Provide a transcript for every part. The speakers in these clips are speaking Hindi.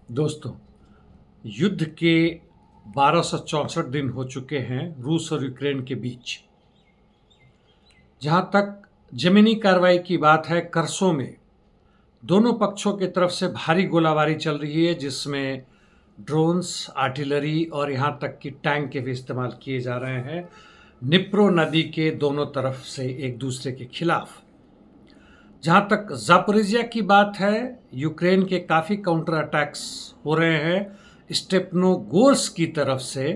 दोस्तों, युद्ध के 1264 दिन हो चुके हैं रूस और यूक्रेन के बीच। जहां तक ज़मीनी कार्रवाई की बात है, कर्सों में दोनों पक्षों की तरफ से भारी गोलाबारी चल रही है, जिसमें ड्रोन्स, आर्टिलरी और यहां तक कि टैंक के भी इस्तेमाल किए जा रहे हैं निप्रो नदी के दोनों तरफ से एक दूसरे के खिलाफ। जहां तक ज़ापोरिज़िया की बात है, यूक्रेन के काफ़ी काउंटर अटैक्स हो रहे हैं स्टेपनोगोर्स्क की तरफ से,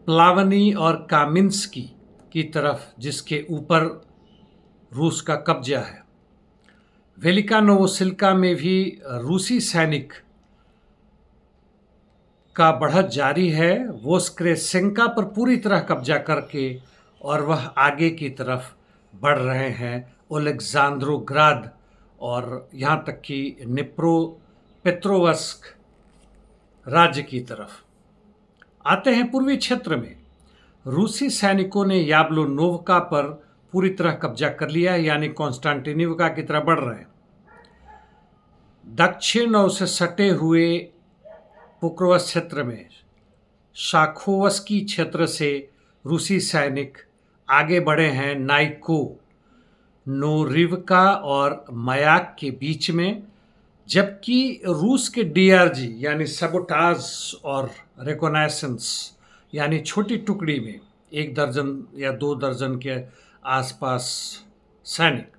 प्लावनी और कामिन्स्की की तरफ, जिसके ऊपर रूस का कब्जा है। वेलिका नोवोसिल्का में भी रूसी सैनिक का बढ़त जारी है। वो स्क्रेसेंका पर पूरी तरह कब्जा करके और वह आगे की तरफ बढ़ रहे हैं ओलेक्जांद्रोग्राद और यहाँ तक कि निप्रो पेट्रोवस्क राज्य की तरफ। आते हैं पूर्वी क्षेत्र में। रूसी सैनिकों ने याब्लोनोवका पर पूरी तरह कब्जा कर लिया है, यानी कॉन्स्टेंटिनोवका की तरफ बढ़ रहे हैं। दक्षिण और उसे सटे हुए पोक्रोवस क्षेत्र में शाखोवस्की क्षेत्र से रूसी सैनिक आगे बढ़े हैं नाइको, नोरिवका और मयाक के बीच में, जबकि रूस के डीआरजी यानी सबोटाज और रिकोनाइसेंस यानी छोटी टुकड़ी में 1 दर्जन या 2 दर्जन के आसपास सैनिक,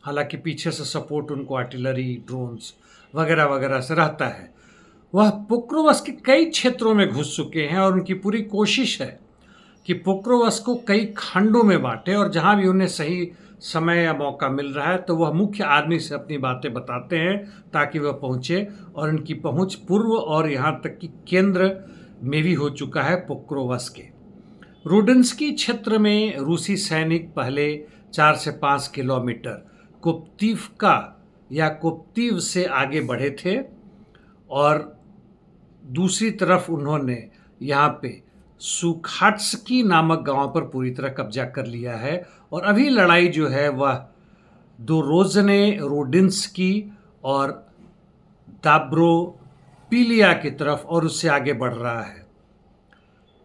हालांकि पीछे से सपोर्ट उनको आर्टिलरी, ड्रोन्स वगैरह वगैरह से रहता है, वह पोक्रोवस के कई क्षेत्रों में घुस चुके हैं और उनकी पूरी कोशिश है कि पोक्रोवस को कई खंडों में बांटे और जहां भी उन्हें सही समय या मौका मिल रहा है तो वह मुख्य आदमी से अपनी बातें बताते हैं ताकि वह पहुंचे, और उनकी पहुंच पूर्व और यहां तक कि केंद्र में भी हो चुका है पोक्रोवस के। रोडेंस्की क्षेत्र में रूसी सैनिक पहले 4 से 5 किलोमीटर कोप्तिवका या कोप्तिव से आगे बढ़े थे और दूसरी तरफ उन्होंने यहाँ पे सुखाट्स्की नामक गांव पर पूरी तरह कब्जा कर लिया है और अभी लड़ाई जो है वह दोरोजने रोडिन्स्की और दाब्रोपिलिया की तरफ और उससे आगे बढ़ रहा है।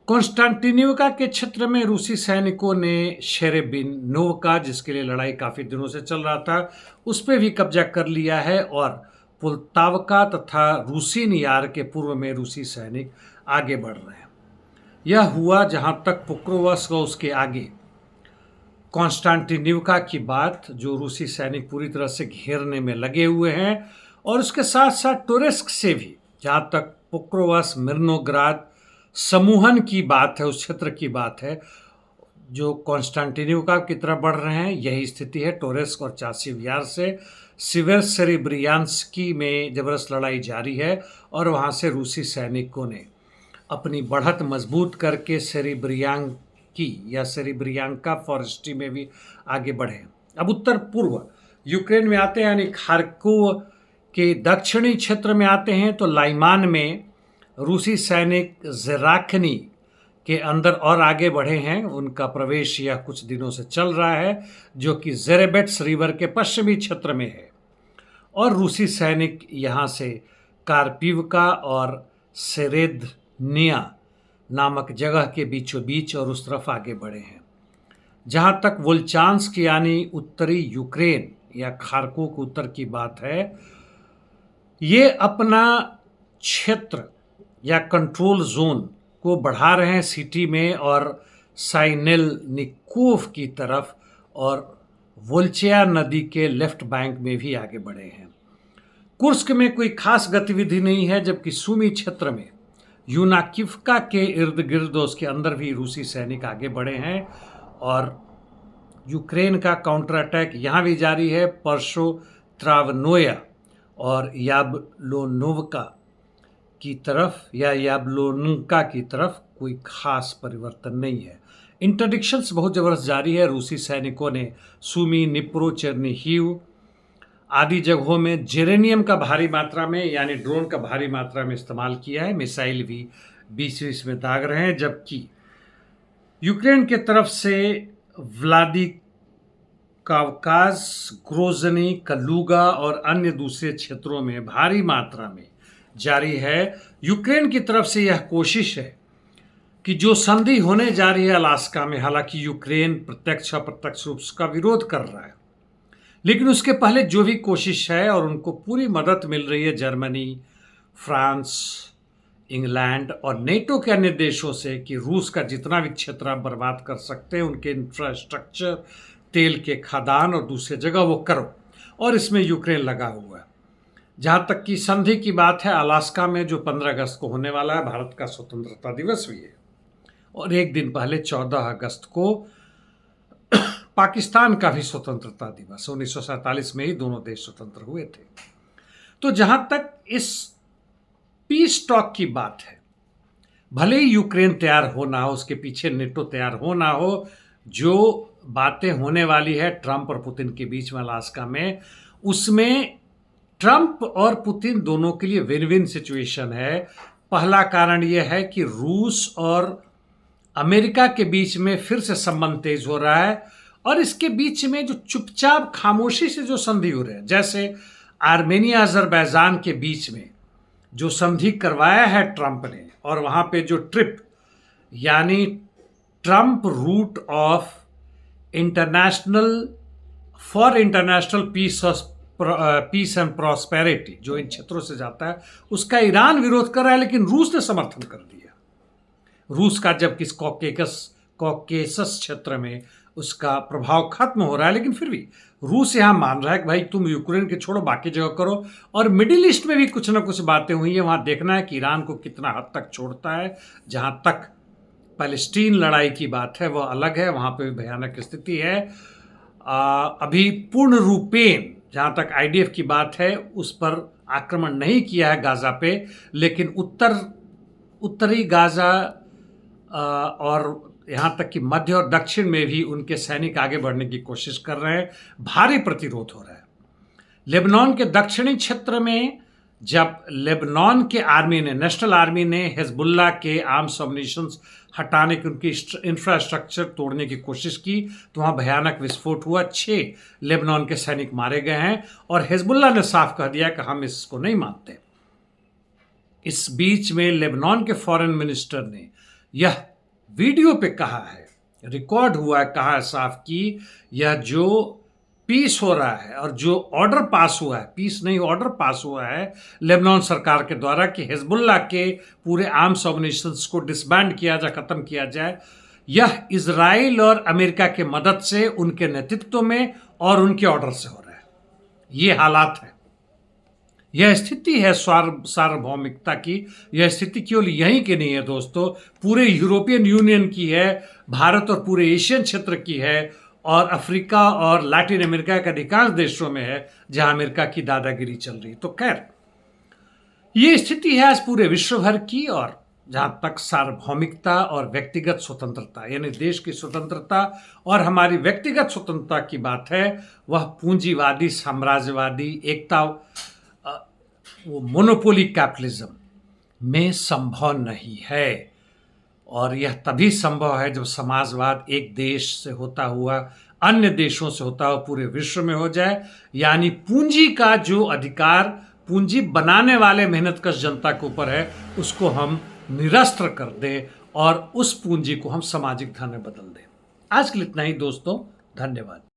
कॉन्स्टेंटिनोवका के क्षेत्र में रूसी सैनिकों ने शेरेबिनोवका, जिसके लिए लड़ाई काफ़ी दिनों से चल रहा था, उस पर भी कब्जा कर लिया है और पुल्तावका तथा रूसीन यार के पूर्व में रूसी सैनिक आगे बढ़ रहे हैं। यह हुआ जहां तक पोक्रोवस्क और उसके आगे कॉन्स्टेंटिनोवका की बात, जो रूसी सैनिक पूरी तरह से घेरने में लगे हुए हैं, और उसके साथ साथ टोरेस्क से भी, जहां तक पोक्रोवस्क मिर्नोग्राद समूहन की बात है, उस क्षेत्र की बात है जो कॉन्स्टेंटिनोवका की तरफ बढ़ रहे हैं, यही स्थिति है टोरेस्क और चासिव यार से। सेरेब्रियान्स्की में जबरदस्त लड़ाई जारी है और वहां से रूसी सैनिकों ने अपनी बढ़त मजबूत करके सेरेब्रियांकी या सेरेब्रियांका फॉरेस्ट्री में भी आगे बढ़े। अब उत्तर पूर्व यूक्रेन में आते हैं, यानी खार्कोव के दक्षिणी क्षेत्र में आते हैं, तो लाइमान में रूसी सैनिक ज़ेराख्नी के अंदर और आगे बढ़े हैं। उनका प्रवेश यह कुछ दिनों से चल रहा है, जो कि ज़ेरेबेट्स रिवर के पश्चिमी क्षेत्र में है, और रूसी सैनिक यहाँ से कार्पिवका और सेरेदनिया नामक जगह के बीचों बीच और उस तरफ आगे बढ़े हैं। जहाँ तक वोल्चांस्क यानी उत्तरी यूक्रेन या खार्कोव के उत्तर की बात है, ये अपना क्षेत्र या कंट्रोल जोन को बढ़ा रहे हैं सिटी में और साइनेलनिकोव की तरफ, और वोल्चिया नदी के लेफ्ट बैंक में भी आगे बढ़े हैं। कुर्स्क में कोई खास गतिविधि नहीं है, जबकि सूमी क्षेत्र में यूनाकिवका के इर्द गिर्द उसके अंदर भी रूसी सैनिक आगे बढ़े हैं और यूक्रेन का काउंटर अटैक यहाँ भी जारी है। पर्शो त्रावनोया और याब्लोनोवका की तरफ या याब्लोनका की तरफ कोई खास परिवर्तन नहीं है। इंटरडिक्शंस बहुत ज़बरदस्त जारी है। रूसी सैनिकों ने सूमी, निप्रो, चेर्निहिव आदि जगहों में जेरेनियम का भारी मात्रा में यानी ड्रोन का भारी मात्रा में इस्तेमाल किया है। मिसाइल भी बीच बीच में दाग रहे हैं, जबकि यूक्रेन के तरफ से व्लादिकावकाज, ग्रोजनी, कलूगा और अन्य दूसरे क्षेत्रों में भारी मात्रा में जारी है। यूक्रेन की तरफ से यह कोशिश है कि जो संधि होने जा रही है अलास्का में, हालांकि यूक्रेन प्रत्यक्ष अप्रत्यक्ष रूप से उसका विरोध कर रहा है, लेकिन उसके पहले जो भी कोशिश है और उनको पूरी मदद मिल रही है जर्मनी, फ्रांस, इंग्लैंड और नेटो के अन्य देशों से कि रूस का जितना भी क्षेत्र आप बर्बाद कर सकते हैं, उनके इंफ्रास्ट्रक्चर, तेल के खदान और दूसरे जगह वो करो, और इसमें यूक्रेन लगा हुआ है। जहाँ तक कि संधि की बात है, अलास्का में जो 15 अगस्त को होने वाला है, भारत का स्वतंत्रता दिवस भी है, और एक दिन पहले 14 अगस्त को पाकिस्तान का भी स्वतंत्रता दिवस। 1947 में ही दोनों देश स्वतंत्र हुए थे। तो जहां तक इस पीस टॉक की बात है, भले ही यूक्रेन तैयार हो ना हो, उसके पीछे नेटो तैयार हो ना हो, जो बातें होने वाली है ट्रंप और पुतिन के बीच में अलास्का में, उसमें ट्रंप और पुतिन दोनों के लिए विन विन सिचुएशन है। पहला कारण यह है कि रूस और अमेरिका के बीच में फिर से संबंध तेज हो रहा है, और इसके बीच में जो चुपचाप खामोशी से जो संधि हो रहे हैं, जैसे आर्मेनिया अजरबैजान के बीच में जो संधि करवाया है ट्रंप ने, और वहाँ पे जो ट्रिप यानी Trump route of international for international peace and prosperity जो इन क्षेत्रों से जाता है, उसका ईरान विरोध कर रहा है, लेकिन रूस ने समर्थन कर दिया। रूस का जब किस कॉकेसस क्षेत्र में उसका प्रभाव खत्म हो रहा है, लेकिन फिर भी रूस यहां मान रहा है कि भाई तुम यूक्रेन के छोड़ो, बाकी जगह करो। और मिडिल ईस्ट में भी कुछ ना कुछ बातें हुई हैं, वहां देखना है कि ईरान को कितना हद तक छोड़ता है। जहां तक पैलेस्टीन लड़ाई की बात है वह अलग है, वहां पे भी भयानक स्थिति है। अभी पूर्ण रूपेण जहां तक आईडीएफ की बात है, उस पर आक्रमण नहीं किया है गाजा पे, लेकिन उत्तरी गाजा और यहाँ तक कि मध्य और दक्षिण में भी उनके सैनिक आगे बढ़ने की कोशिश कर रहे हैं। भारी प्रतिरोध हो रहा है। लेबनान के दक्षिणी क्षेत्र में जब लेबनान के आर्मी ने, नेशनल आर्मी ने हिजबुल्लाह के आर्म्स अम्युनिशंस हटाने की, उनकी इंफ्रास्ट्रक्चर तोड़ने की कोशिश की, तो वहाँ भयानक विस्फोट हुआ। 6 लेबनान के सैनिक मारे गए हैं, और हिजबुल्लाह ने साफ कह दिया कि हम इसको नहीं मानते। इस बीच में लेबनान के फॉरेन मिनिस्टर ने यह वीडियो पे कहा है, रिकॉर्ड हुआ है, कहा है साफ कि यह जो पीस हो रहा है और जो ऑर्डर पास हुआ है, पीस नहीं ऑर्डर पास हुआ है लेबनान सरकार के द्वारा कि हिजबुल्लाह के पूरे आर्म्स ऑर्गेनाइजेशंस को डिसबैंड किया जाए, खत्म किया जाए, यह इजराइल और अमेरिका के मदद से, उनके नेतृत्व में और उनके ऑर्डर से हो रहा है। ये हालात है, यह स्थिति है सार्वभौमिकता की। यह स्थिति केवल यहीं की नहीं है दोस्तों, पूरे यूरोपियन यूनियन की है, भारत और पूरे एशियन क्षेत्र की है, और अफ्रीका और लैटिन अमेरिका के अधिकांश देशों में है जहां अमेरिका की दादागिरी चल रही। तो खैर ये स्थिति है आज पूरे विश्व भर की। और जहां तक सार्वभौमिकता और व्यक्तिगत स्वतंत्रता यानी देश की स्वतंत्रता और हमारी व्यक्तिगत स्वतंत्रता की बात है, वह पूंजीवादी साम्राज्यवादी एकता, वो मोनोपोली कैपिटलिज्म में संभव नहीं है। और यह तभी संभव है जब समाजवाद एक देश से होता हुआ अन्य देशों से होता हुआ पूरे विश्व में हो जाए, यानी पूंजी का जो अधिकार पूंजी बनाने वाले मेहनतकश जनता के ऊपर है, उसको हम निरस्त्र कर दें और उस पूंजी को हम सामाजिक धन में बदल दें। आज के लिए इतना ही दोस्तों, धन्यवाद।